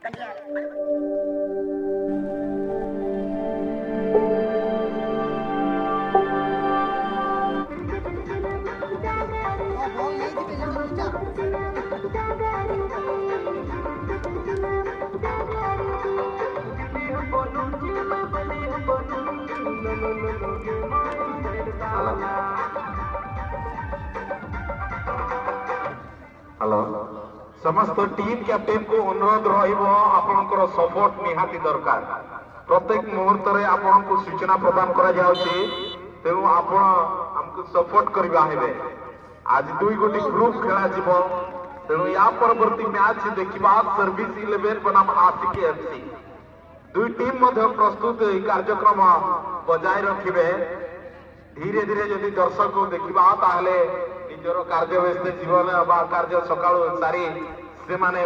Hello समस्त team captain को अनुरोध रहा सपोर्ट निहाती दरकार प्रत्येक मुहूर्त में आपको सूचना प्रदान करा तेणु आपको सपोर्ट करवा आज दुई गोटी ग्रुप खेला तेणु या परवर्ती मैच देखा सर्विस 11 बनाम आसिक एफसी दुई टीम प्रस्तुत कार्यक्रम बजाय रखिए धीरे धीरे जदि दर्शक को देखा ताहले निजर कार्य व्यस्त जीवन कार्य सका सारी से माने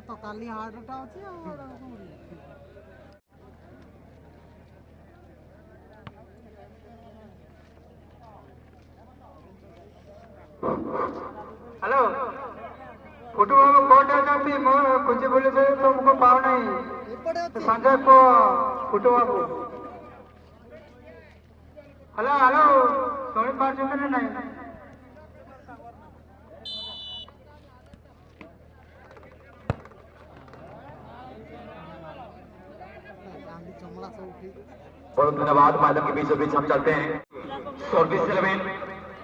तो काली हार्टटा अच्छी हेलो फुटबॉल कोर्ट आती कुछ बोले से तुमको पाव नहीं संजय को फुटबॉल को हेलो हेलो सोनी पार्ट में नहीं बहुत धन्यवाद। मैदान के बीचों बीच हम चलते हैं। सर्विस 11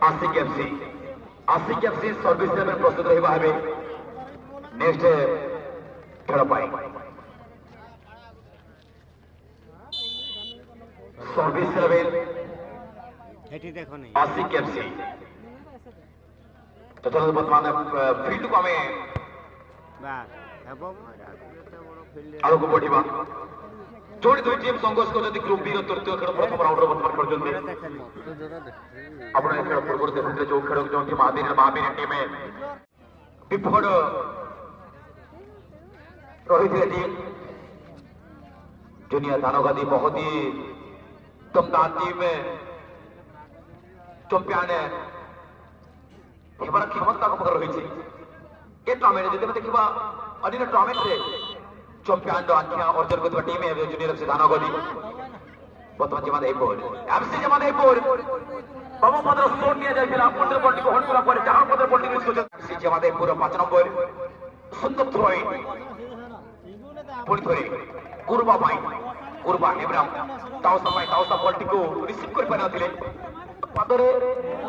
आसिक एफसी सर्विस 11 प्रस्तुत रहा है नेक्स्ट खेल पाई सर्विस 11 आसिक एफसी तो चलो बर्तमान फील्ड को आगे को बढ़ा जोड़ी दुई टीम संघर्ष कर ग्रुप बी तृतीय खेल प्रथम राउंड बर्तमान पर्यटन आप खेल पूर्व देखते जो खेल जो महावीर टीम विफल रही टीम जूनियर धानगादी बहुत ही दमदार टीम चैंपियन होबार क्षमता रही टूर्नामेंट जब देखा अन्य टूर्नामेंट चैंपियन आख्या अर्जन कर टीम जूनियर एफसी धानगदी बर्तमान जमादेपुर एफसी जमादेपुर बाबूपद्र स्टोन दिया जाइला पंद्रह बॉल को हट करा जहां 15 बॉल को एफसी जमादेपुर 5 नंबर सुंदर थ्रोइंग पुणी थोड़ी गुरबा हेब्राम ताउसा बॉल को रिसीव कर पारि नथिले पदरे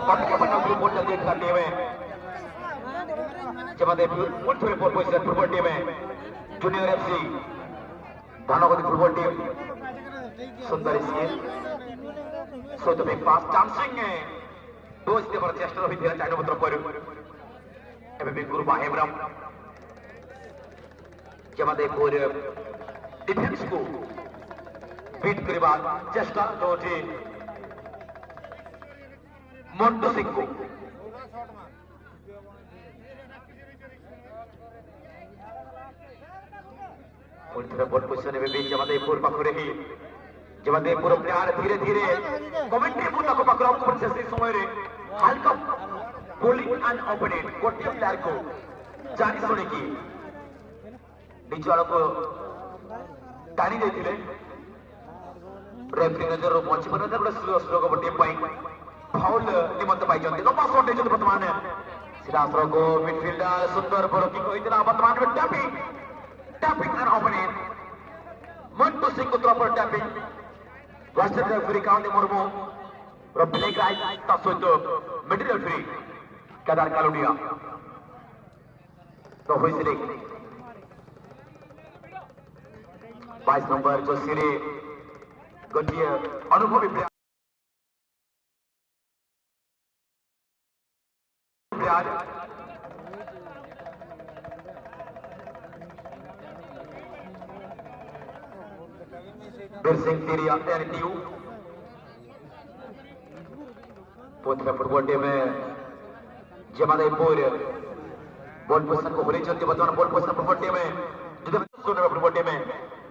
पटके पन्ना बॉल चल जाइला टीम जमादेपुर पुणी थोड़ी ball position football team junior FC Dhangadi football team सुंदर स्किल सो तो बिग पास चांसिंग दोष देवर चेष्टा रही थी 4 नंबर पर एबे भी गुरबा हेब्राम जमादेपुर डिफेंस को बीट करबा चेष्टा जो मंटू सिंह को बॉल पोजिशन में जमादेपुर पाखरे ही जमादेपुर प्लेयर धीरे धीरे कमेंट्री बुला को पकड़ाओ पर से समय रे हल्का बॉलिंग एंड ओपोनेंट गोटे प्लेयर को जानी सुनी की निज को टाणी देथिले रेफरी नजर रो पहुंची बने गोटे स्लो को टीम पाई फाउल निमंत पाई जंती लंबा शॉट देते वर्तमान सीधा स्ट्रोक को मिडफील्डर सुंदर बॉलिंग होइतला वर्तमान में tapping and opponent Mantu Singh को proper tapping western referee county Murmu रब्बी गाइस ता सहित मिडिल रेफरी केदार कालुडिया तो होइसले 22 नंबर जो सिरे गोटिए अनुभवी प्लेयर बीर सिंह तेरिया एनटीयू फुटबॉल टीम में जमादेपुर बॉल पोजीशन को होली चलती वर्तमान बॉल पोजीशन फुटबॉल टीम में सुनने फुटबॉल टीम में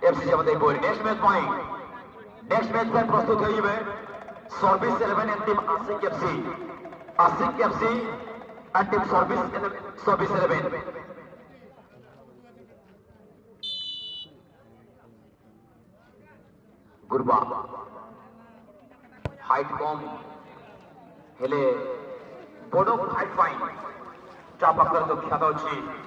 एफसी जमादेपुर नेक्स्ट मैच पर प्रस्तुत होइबे service 11 and team Ashiq FC and team service 11 गुरबा हाइट कम हेले बड़ फाइट पाई ता पाखर दक्षता अच्छी